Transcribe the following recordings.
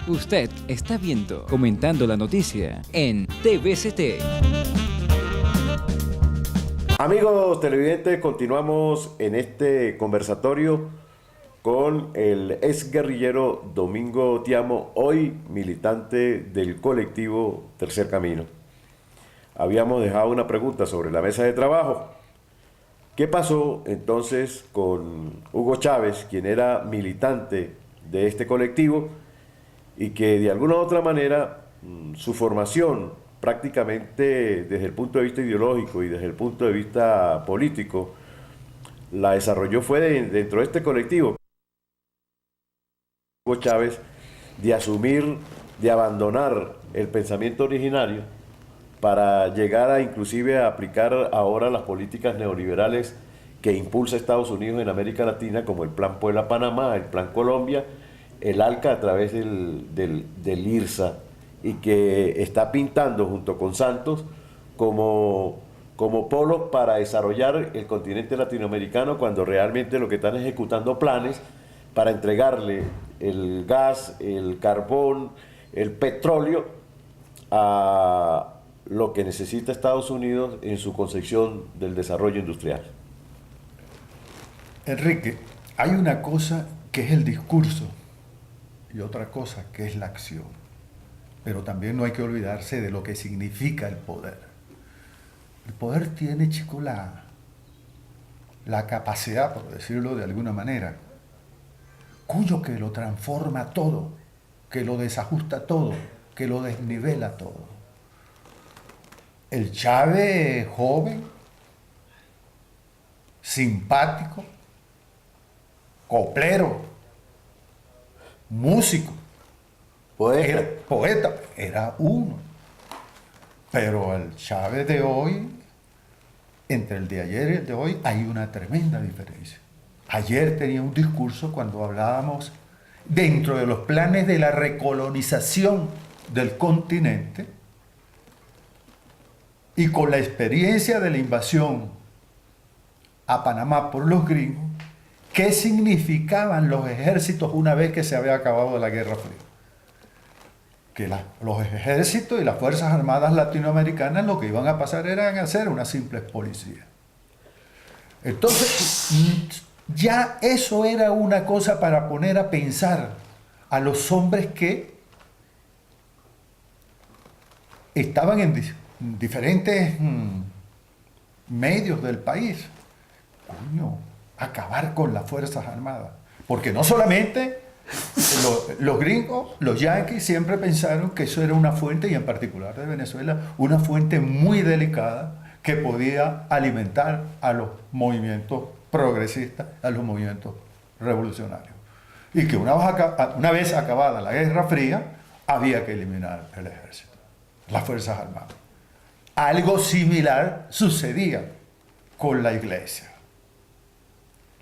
Usted está viendo Comentando la Noticia en TVCT. Amigos televidentes, continuamos en este conversatorio con el exguerrillero Domingo Tiamo, hoy militante del colectivo Tercer Camino. Habíamos dejado una pregunta sobre la mesa de trabajo. ¿Qué pasó entonces con Hugo Chávez, quien era militante de este colectivo y que de alguna u otra manera su formación prácticamente desde el punto de vista ideológico y desde el punto de vista político la desarrolló fue dentro de este colectivo? Hugo Chávez de asumir, de abandonar el pensamiento originario para llegar a inclusive a aplicar ahora las políticas neoliberales que impulsa Estados Unidos en América Latina, como el Plan Puebla-Panamá, el Plan Colombia, el ALCA a través del IRSA, y que está pintando junto con Santos como polos para desarrollar el continente latinoamericano, cuando realmente lo que están ejecutando planes para entregarle el gas, el carbón, el petróleo a lo que necesita Estados Unidos en su concepción del desarrollo industrial. Enrique, hay una cosa que es el discurso y otra cosa que es la acción. Pero también no hay que olvidarse de lo que significa el poder. El poder tiene, chico, la capacidad, por decirlo de alguna manera, cuyo que lo transforma todo, que lo desajusta todo, que lo desnivela todo. El Chávez joven, simpático, coplero, músico, poeta, era uno. Pero el Chávez de hoy, entre el de ayer y el de hoy, hay una tremenda diferencia. Ayer tenía un discurso cuando hablábamos dentro de los planes de la recolonización del continente y con la experiencia de la invasión a Panamá por los gringos, ¿qué significaban los ejércitos una vez que se había acabado la Guerra Fría? Que los ejércitos y las Fuerzas Armadas latinoamericanas lo que iban a pasar eran a ser unas simples policías. Entonces, ya eso era una cosa para poner a pensar a los hombres que estaban en diferentes medios del país. Coño, acabar con las Fuerzas Armadas. Porque no solamente los gringos, los yanquis siempre pensaron que eso era una fuente, y en particular de Venezuela, una fuente muy delicada que podía alimentar a los movimientos progresistas, a los movimientos revolucionarios. Y que una vez acabada la Guerra Fría, había que eliminar el ejército, las Fuerzas Armadas. Algo similar sucedía con la Iglesia.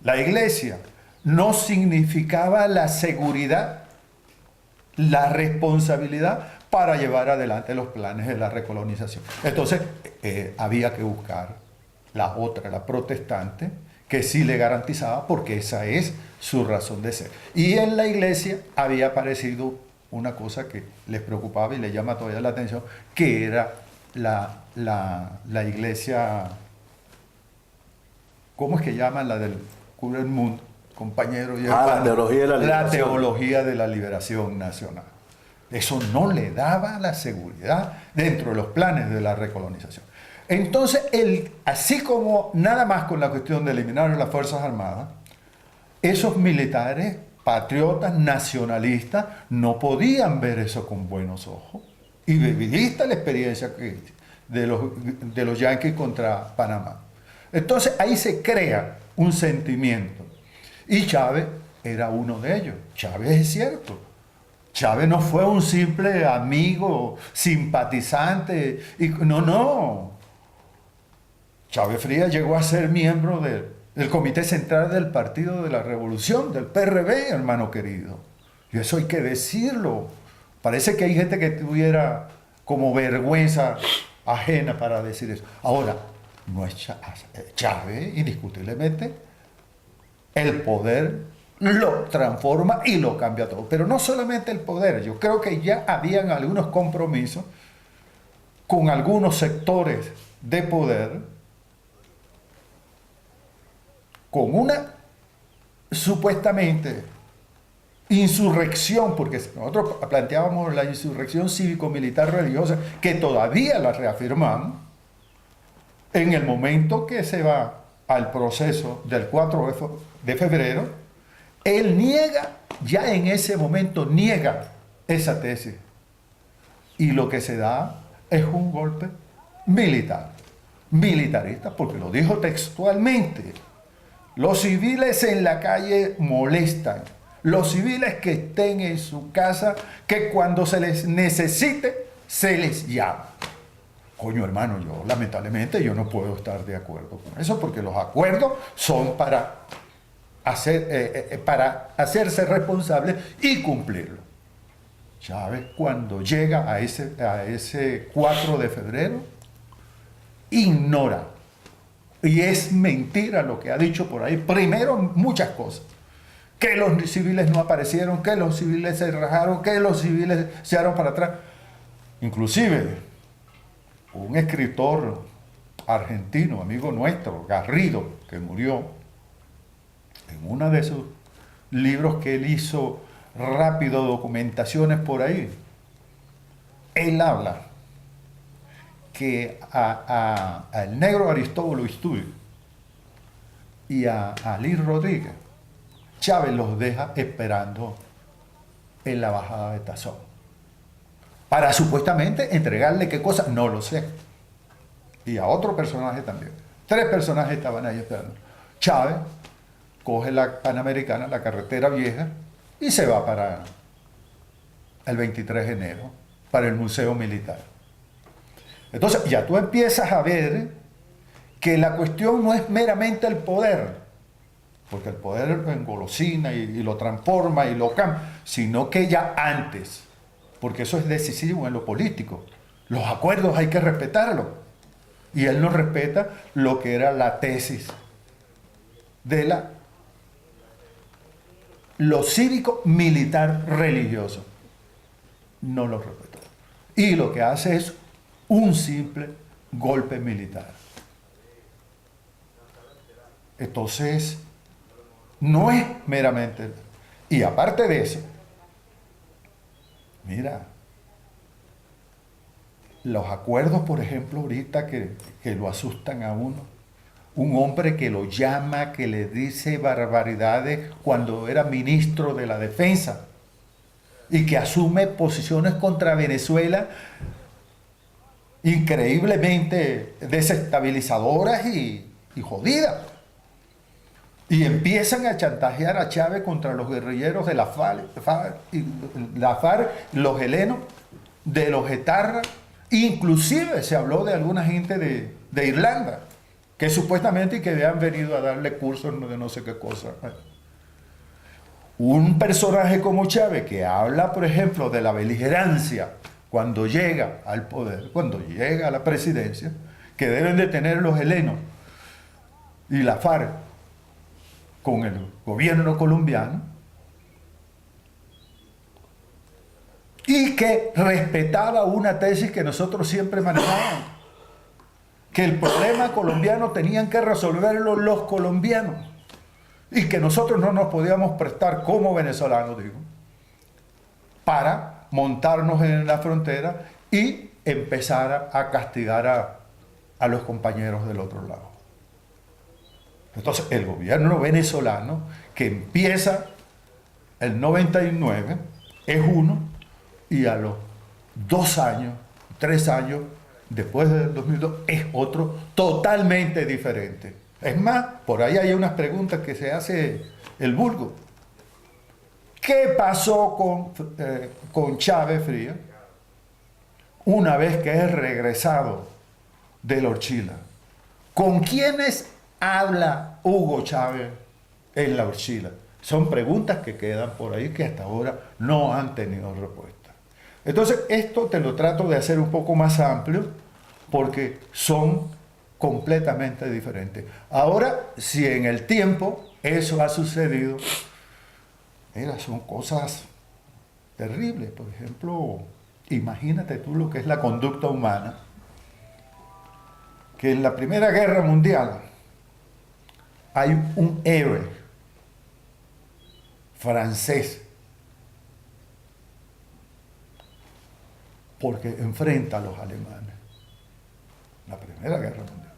La Iglesia no significaba la seguridad, la responsabilidad para llevar adelante los planes de la recolonización. Entonces, había que buscar la otra, la protestante, que sí le garantizaba, porque esa es su razón de ser. Y en la Iglesia había aparecido una cosa que les preocupaba y les llama todavía la atención, que era la Iglesia, ¿cómo es que llaman la del cura del mundo? Compañero, la teología de la liberación. La teología de la liberación nacional. Eso no le daba la seguridad dentro de los planes de la recolonización. Entonces, así como nada más con la cuestión de eliminar las Fuerzas Armadas, esos militares, patriotas, nacionalistas, no podían ver eso con buenos ojos. Y vista la experiencia de los yanquis contra Panamá. Entonces, ahí se crea un sentimiento. Y Chávez era uno de ellos. Chávez es cierto. Chávez no fue un simple amigo, simpatizante. No. Chávez Frías llegó a ser miembro del Comité Central del Partido de la Revolución, del PRB, hermano querido. Y eso hay que decirlo. Parece que hay gente que tuviera como vergüenza ajena para decir eso. Ahora, no es Chávez, indiscutiblemente, el poder lo transforma y lo cambia todo. Pero no solamente el poder, yo creo que ya habían algunos compromisos con algunos sectores de poder, con una supuestamente insurrección, porque nosotros planteábamos la insurrección cívico-militar religiosa, que todavía la reafirmamos, en el momento que se va al proceso del 4 de febrero, él niega, ya en ese momento niega esa tesis. Y lo que se da es un golpe militar, militarista, porque lo dijo textualmente. Los civiles en la calle molestan. Los civiles que estén en su casa, que cuando se les necesite, se les llama. Coño, hermano, yo lamentablemente yo no puedo estar de acuerdo con eso, porque los acuerdos son para hacerse responsable y cumplirlo. Chávez, cuando llega a ese 4 de febrero, ignora. Y es mentira lo que ha dicho por ahí. Primero, muchas cosas. Que los civiles no aparecieron, que los civiles se rajaron, que los civiles se echaron para atrás. Inclusive, un escritor argentino, amigo nuestro, Garrido, que murió, en uno de sus libros que él hizo rápido, documentaciones por ahí, él habla que al negro Aristóbulo Istúriz y a Ali Rodríguez, Chávez los deja esperando en la bajada de Tazón para supuestamente entregarle qué cosa, no lo sé, y a otro personaje también. 3 personajes estaban ahí esperando. Chávez coge la Panamericana, la carretera vieja, y se va para el 23 de enero, para el Museo Militar. Entonces ya tú empiezas a ver que la cuestión no es meramente el poder, porque el poder lo engolosina y lo transforma y lo cambia, sino que ya antes, porque eso es decisivo en lo político, los acuerdos hay que respetarlos, y él no respeta lo que era la tesis de lo cívico militar religioso, no lo respetó, y lo que hace es un simple golpe militar. Entonces, no es meramente... Y aparte de eso, mira, los acuerdos, por ejemplo, ahorita que lo asustan a uno, un hombre que lo llama, que le dice barbaridades cuando era ministro de la Defensa y que asume posiciones contra Venezuela increíblemente desestabilizadoras y jodidas. Y empiezan a chantajear a Chávez contra los guerrilleros de la FARC, los helenos, de los etarras. Inclusive se habló de alguna gente de Irlanda, que supuestamente que habían venido a darle cursos de no sé qué cosa. Un personaje como Chávez, que habla, por ejemplo, de la beligerancia cuando llega al poder, cuando llega a la presidencia, que deben de tener los helenos y la FARC con el gobierno colombiano, y que respetaba una tesis que nosotros siempre manejábamos, que el problema colombiano tenían que resolverlo los colombianos, y que nosotros no nos podíamos prestar como venezolanos, digo, para montarnos en la frontera y empezar a castigar a los compañeros del otro lado. Entonces, el gobierno venezolano, que empieza el 99, es uno, y a los 2 años, 3 años, después del 2002, es otro totalmente diferente. Es más, por ahí hay unas preguntas que se hace el vulgo. ¿Qué pasó con Chávez Frías una vez que es regresado de la Orchila? ¿Con quiénes habla Hugo Chávez en la Orchila? Son preguntas que quedan por ahí que hasta ahora no han tenido respuesta. Entonces, esto te lo trato de hacer un poco más amplio porque son completamente diferentes. Ahora, si en el tiempo eso ha sucedido, Mira, son cosas terribles. Por ejemplo, imagínate tú lo que es la conducta humana, que en la Primera Guerra Mundial hay un héroe francés porque enfrenta a los alemanes. La Primera Guerra Mundial.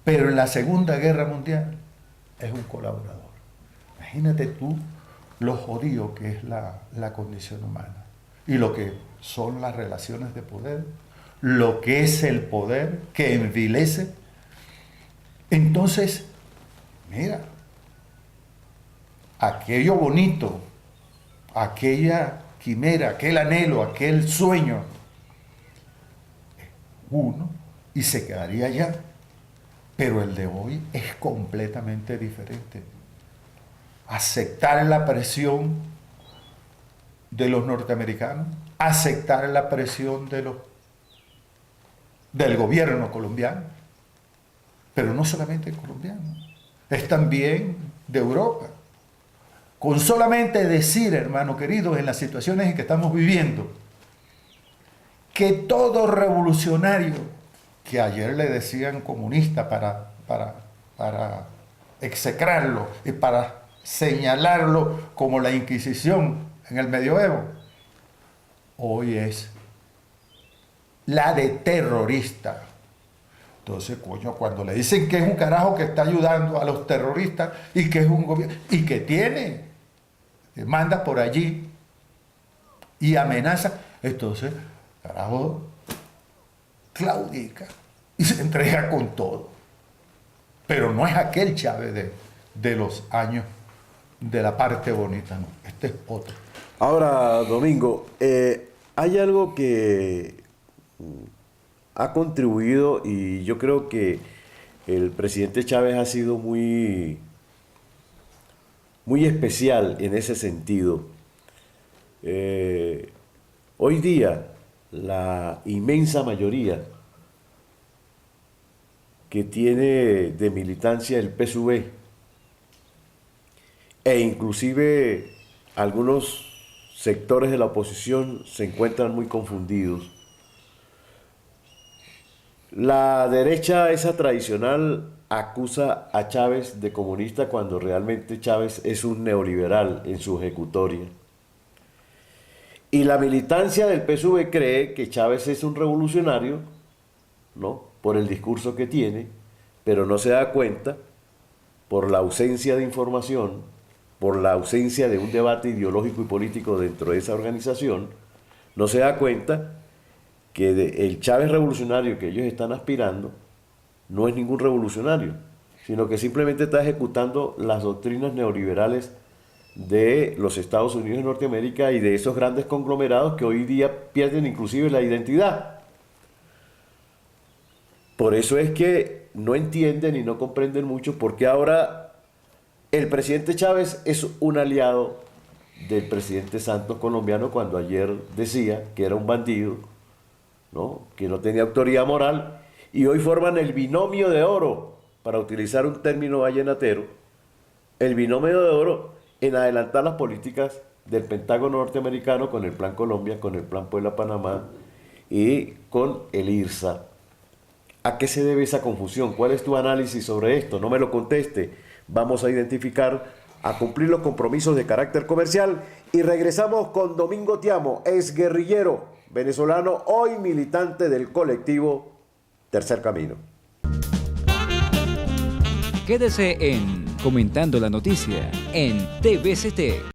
Pero en la Segunda Guerra Mundial es un colaborador. Imagínate tú lo jodido que es la condición humana y lo que son las relaciones de poder, lo que es el poder que envilece. Entonces, mira, aquello bonito, aquella quimera, aquel anhelo, aquel sueño, uno, y se quedaría allá. Pero el de hoy es completamente diferente. Aceptar la presión de los norteamericanos, aceptar la presión del gobierno colombiano, pero no solamente colombiano, es también de Europa. Con solamente decir, hermano querido, en las situaciones en que estamos viviendo, que todo revolucionario, que ayer le decían comunista para execrarlo y para señalarlo como la Inquisición en el medioevo, hoy es la de terrorista. Entonces, coño, cuando le dicen que es un carajo que está ayudando a los terroristas y que es un gobierno y que tiene demandas por allí y amenaza, entonces, carajo, claudica y se entrega con todo. Pero no es aquel Chávez de los años de la parte bonita, no. Este es otro. Ahora, Domingo, hay algo que ha contribuido y yo creo que el presidente Chávez ha sido muy especial en ese sentido. Hoy día, la inmensa mayoría que tiene de militancia el PSUV e inclusive algunos sectores de la oposición se encuentran muy confundidos. La derecha, esa tradicional, acusa a Chávez de comunista cuando realmente Chávez es un neoliberal en su ejecutoria. Y la militancia del PSUV cree que Chávez es un revolucionario, ¿no?, por el discurso que tiene, pero no se da cuenta, por la ausencia de información, por la ausencia de un debate ideológico y político dentro de esa organización, no se da cuenta que el Chávez revolucionario que ellos están aspirando no es ningún revolucionario, sino que simplemente está ejecutando las doctrinas neoliberales de los Estados Unidos de Norteamérica y de esos grandes conglomerados que hoy día pierden inclusive la identidad. Por eso es que no entienden y no comprenden mucho por qué ahora el presidente Chávez es un aliado del presidente Santos colombiano, cuando ayer decía que era un bandido, ¿no?, que no tenía autoridad moral, y hoy forman el binomio de oro, para utilizar un término vallenatero, el binomio de oro en adelantar las políticas del Pentágono norteamericano con el Plan Colombia, con el Plan Puebla-Panamá y con el IRSA. ¿A qué se debe esa confusión? ¿Cuál es tu análisis sobre esto? No me lo conteste. Vamos a identificar, a cumplir los compromisos de carácter comercial y regresamos con Domingo Tiamo, ex guerrillero venezolano, hoy militante del colectivo Tercer Camino. Quédese en Comentando la Noticia en TVST.